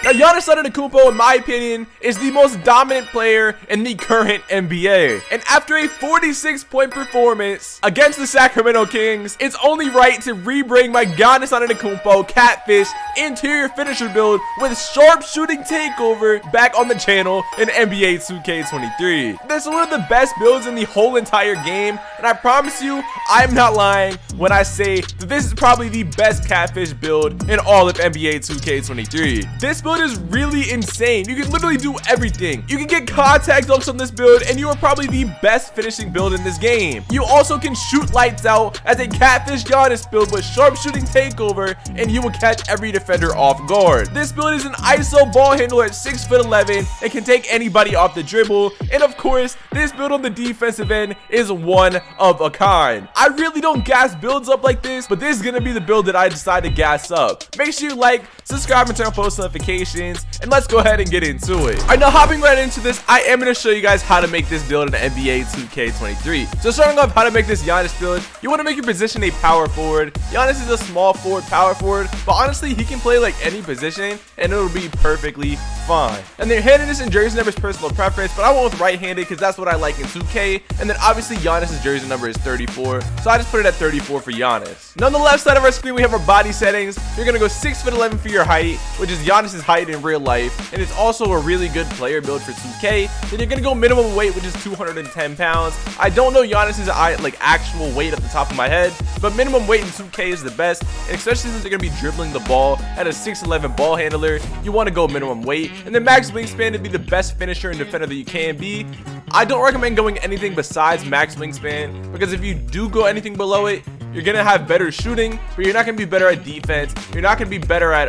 Now, Giannis Antetokounmpo, in my opinion, is the most dominant player in the current NBA. And after a 46-point performance against the Sacramento Kings, it's only right to re-bring my Giannis Antetokounmpo Catfish interior finisher build with sharpshooting takeover back on the channel in NBA 2K23. This is one of the best builds in the whole entire game, and I promise you, I'm not lying when I say that this is probably the best Catfish build in all of NBA 2K23. This build is really insane. You can literally do everything. You can get contact dunks on this build, and you are probably the best finishing build in this game. You also can shoot lights out as a Catfish Giannis build with sharpshooting takeover, and you will catch every defender off guard. This build is an ISO ball handler at 6'11" and can take anybody off the dribble. And of course, this build on the defensive end is one of a kind. I really don't gas builds up like this, but this is gonna be the build that I decide to gas up. Make sure you like, subscribe, and turn on post notifications, and let's go ahead and get into it. Alright, now hopping right into this, I am gonna show you guys how to make this build in NBA 2K23. So starting off how to make this Giannis build, you want to make your position a power forward. Giannis is a small forward, power forward, but honestly, he can play like any position, and it'll be perfectly fine. And then handedness and jersey number is personal preference, but I went with right-handed because that's what I like in 2K. And then obviously Giannis's jersey number is 34, so I just put it at 34 for Giannis. Now on the left side of our screen, we have our body settings. You're gonna go 6'11" for your height, which is Giannis's height in real life, and it's also a really good player build for 2K. Then you're gonna go minimum weight, which is 210 pounds. I don't know Giannis's like actual weight at the top of my head, but minimum weight in 2K is the best, and especially since you're gonna be dribbling the ball at a 6'11" ball handler, you want to go minimum weight. And then max wingspan to be the best finisher and defender that you can be. I don't recommend going anything besides max wingspan, because if you do go anything below it, you're gonna have better shooting, but you're not gonna be better at defense. You're not gonna be better at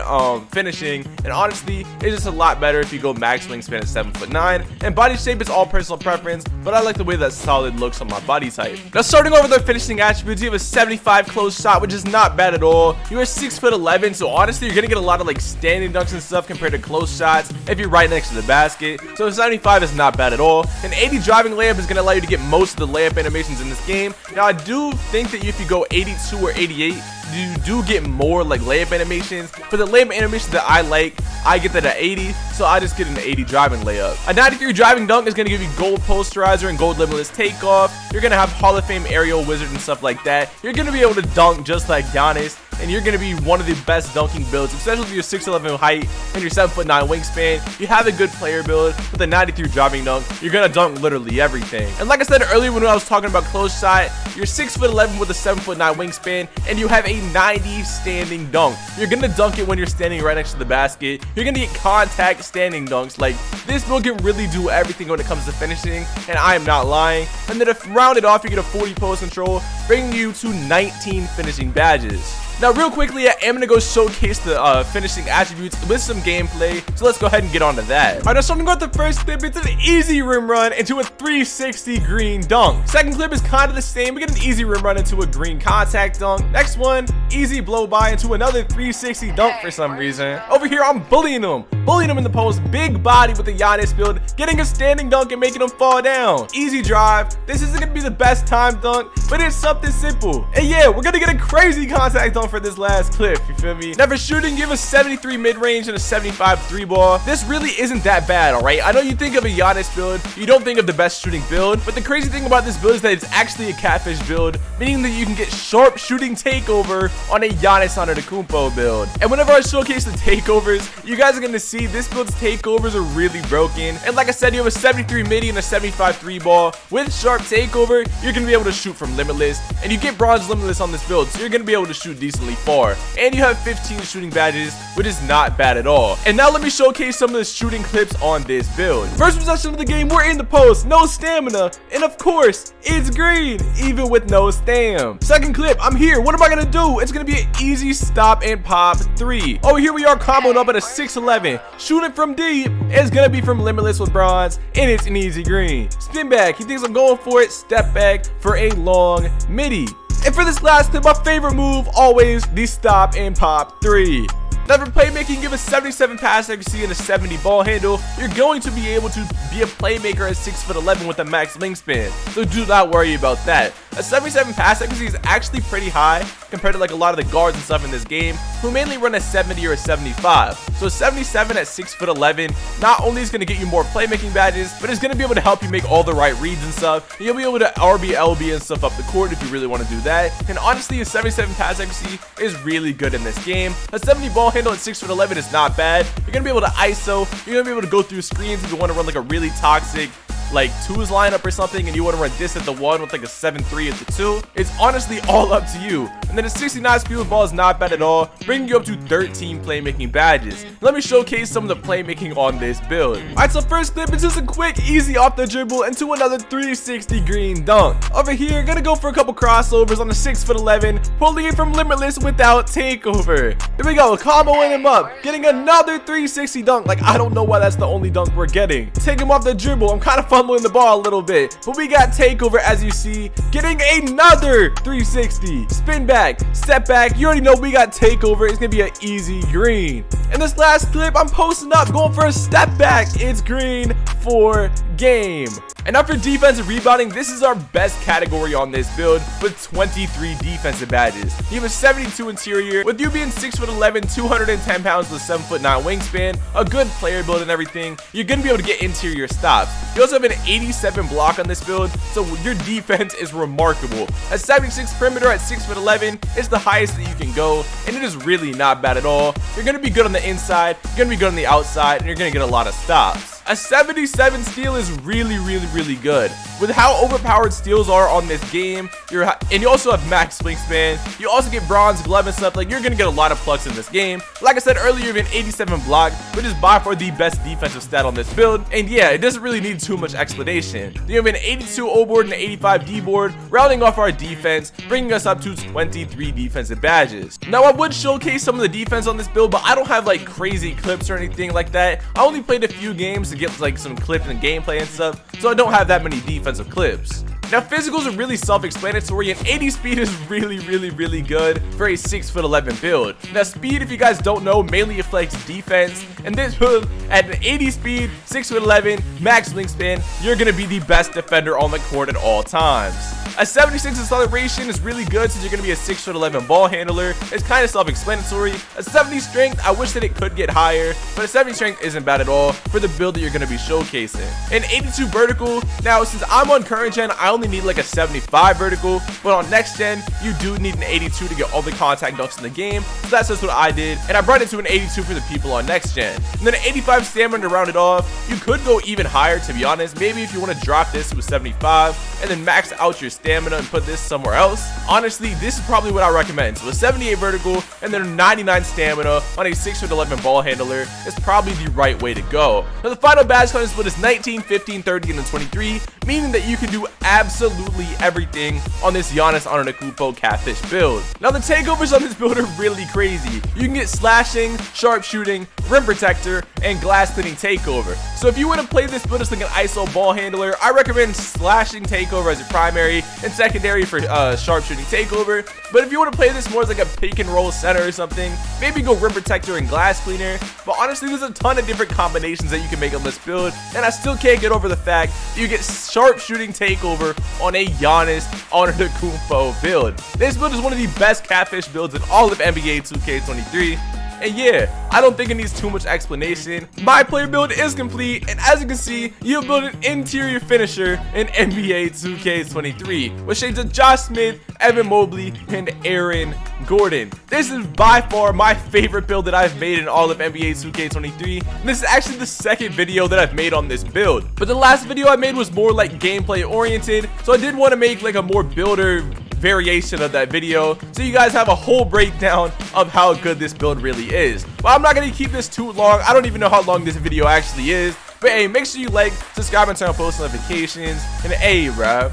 finishing, and honestly, it's just a lot better if you go max wingspan at 7'9". And body shape is all personal preference, but I like the way that solid looks on my body type. Now starting over with our finishing attributes, you have a 75 close shot, which is not bad at all. You are 6'11", so honestly, you're gonna get a lot of like standing dunks and stuff compared to close shots if you're right next to the basket. So 75 is not bad at all. An 80 driving layup is gonna allow you to get most of the layup animations in this game. Now I do think that if you go 82 or 88, you do get more like layup animations, but the layup animations that I like, I get that at 80, so I just get an 80 driving layup. A 93 driving dunk is going to give you gold posterizer and gold limitless takeoff. You're going to have Hall of Fame aerial wizard and stuff like that. You're going to be able to dunk just like Giannis, and you're going to be one of the best dunking builds, especially with your 6'11" height and your 7'9" wingspan. You have a good player build with a 93 driving dunk. You're going to dunk literally everything. And like I said earlier when I was talking about close shot, you're 6'11" with a 7'9" wingspan, and you have a 90 standing dunk. You're going to dunk it when you're standing right next to the basket. You're going to get contact standing dunks. Like, this build can really do everything when it comes to finishing, and I am not lying. And then to round it off, you get a 40 post control, bringing you to 19 finishing badges. Now, real quickly, I am going to go showcase the finishing attributes with some gameplay, so let's go ahead and get on to that. Alright, now starting with the first clip, it's an easy rim run into a 360 green dunk. Second clip is kind of the same. We get an easy rim run into a green contact dunk. Next one, easy blow by into another 360 dunk for some reason. Over here, I'm bullying him in the post, big body with the Giannis build, getting a standing dunk and making him fall down. Easy drive. This isn't going to be the best time dunk, but it's something simple. And yeah, we're going to get a crazy contact dunk for this last clip, you feel me? Now for shooting, give a 73 mid-range and a 75 3-ball. This really isn't that bad, alright? I know you think of a Giannis build, you don't think of the best shooting build, but the crazy thing about this build is that it's actually a Catfish build, meaning that you can get sharp shooting takeover on a Giannis Antetokounmpo build. And whenever I showcase the takeovers, you guys are going to see this build's takeovers are really broken. And like I said, you have a 73 midi and a 75 3-ball. With sharp takeover, you're going to be able to shoot from limitless, and you get bronze limitless on this build, so you're going to be able to shoot decently far. And you have 15 shooting badges, which is not bad at all. And now let me showcase some of the shooting clips on this build. First possession of the game, we're in the post, no stamina, and of course, it's green, even with no stam. Second clip, I'm here, what am I gonna do? It's gonna be an easy stop and pop 3. Over here we are comboed up at a 6'11". Shooting from deep, it's gonna be from limitless with bronze, and it's an easy green. Spin back, he thinks I'm going for it, step back for a long midi. And for this last clip, my favorite move, always the stop and pop 3. Now for playmaking, give a 77 pass accuracy and a 70 ball handle. You're going to be able to be a playmaker at 6'11" with a max wingspan, so do not worry about that. A 77 pass accuracy is actually pretty high compared to like a lot of the guards and stuff in this game who mainly run a 70 or a 75. So a 77 at 6'11" not only is going to get you more playmaking badges, but it's going to be able to help you make all the right reads and stuff. You'll be able to RB, LB and stuff up the court if you really want to do that. And honestly, a 77 pass accuracy is really good in this game. A 70 ball handle at 6'11" is not bad. You're going to be able to ISO. You're going to be able to go through screens if you want to run like a really toxic like twos lineup or something and you want to run this at the 1 with like a 7-3 at the 2. It's honestly all up to you. And then a 69 speed with ball is not bad at all, bringing you up to 13 playmaking badges. Let me showcase some of the playmaking on this build. Alright, so first clip is just a quick easy off the dribble into another 360 green dunk. Over here, gonna go for a couple crossovers on the 6'11", pulling it from limitless without takeover. Here we go, comboing him up, getting another 360 dunk. Like, I don't know why that's the only dunk we're getting. Take him off the dribble. I'm kind of fumbling the ball a little bit, but we got takeover as you see, getting another 360 spin back, step back. You already know we got takeover. It's gonna be an easy green. In this last clip, I'm posting up, going for a step back. It's green for game. And now for defensive rebounding, this is our best category on this build with 23 defensive badges. You have a 72 interior, with you being 6'11", 210 pounds with 7'9" wingspan, a good player build and everything. You're gonna be able to get interior stops. You also have an 87 block on this build, so your defense is remarkable. A 76 perimeter at 6'11" is the highest that you can go, and it is really not bad at all. You're gonna be good on the inside, you're gonna be good on the outside, and you're gonna get a lot of stops. A 77 steal is really good. With how overpowered steals are on this game, and you also have max wingspan, you also get bronze glove and stuff. Like, you're gonna get a lot of plucks in this game. Like I said earlier, you have an 87 block, which is by far the best defensive stat on this build. And yeah, it doesn't really need too much explanation. You have an 82 O board and an 85 D board, rounding off our defense, bringing us up to 23 defensive badges. Now, I would showcase some of the defense on this build, but I don't have like crazy clips or anything like that. I only played a few games to get like some clips and gameplay and stuff, so I don't have that many defensive clips. Now, physicals are really self-explanatory, and 80 speed is really good for a 6'11" build. Now, speed, if you guys don't know, mainly affects defense, and this build at an 80 speed, 6'11", max wingspan, you're gonna be the best defender on the court at all times. A 76 acceleration is really good since you're going to be a 6'11" ball handler. It's kind of self-explanatory. A 70 strength, I wish that it could get higher, but a 70 strength isn't bad at all for the build that you're going to be showcasing. An 82 vertical, now since I'm on current gen, I only need like a 75 vertical, but on next gen, you do need an 82 to get all the contact dunks in the game. So that's just what I did, and I brought it to an 82 for the people on next gen. And then an 85 stamina to round it off. You could go even higher, to be honest. Maybe if you want to drop this to a 75 and then max out your stamina and put this somewhere else. Honestly, this is probably what I recommend. So a 78 vertical and then a 99 stamina on a 6'11" ball handler is probably the right way to go. Now, the final badge count split is 19, 15, 30, and then 23, meaning that you can do absolutely everything on this Giannis Antetokounmpo Catfish build. Now, the takeovers on this build are really crazy. You can get slashing, sharpshooting, rim protector, and glass cleaning takeover. So if you want to play this build as like an ISO ball handler, I recommend slashing takeover as your primary and secondary for sharpshooting takeover. But if you want to play this more as like a pick and roll center or something, maybe go rim protector and glass cleaner. But honestly, there's a ton of different combinations that you can make on this build, and I still can't get over the fact that you get sharpshooting takeover on a Giannis Antetokounmpo build. This build is one of the best Catfish builds in all of NBA 2K23. And yeah, I don't think it needs too much explanation. My player build is complete, and as you can see, you have built an interior finisher in NBA 2K23 with shades of Josh Smith, Evan Mobley, and Aaron Gordon. This is by far my favorite build that I've made in all of NBA 2K23. And this is actually the second video that I've made on this build. But the last video I made was more like gameplay oriented, so I did want to make like a more builder variation of that video so you guys have a whole breakdown of how good this build really is. But I'm not going to keep this too long. I don't even know how long this video actually is. But hey, make sure you like, subscribe, and turn on post notifications. And hey, bro,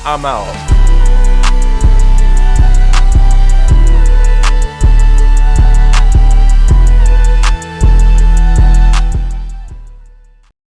I'm out.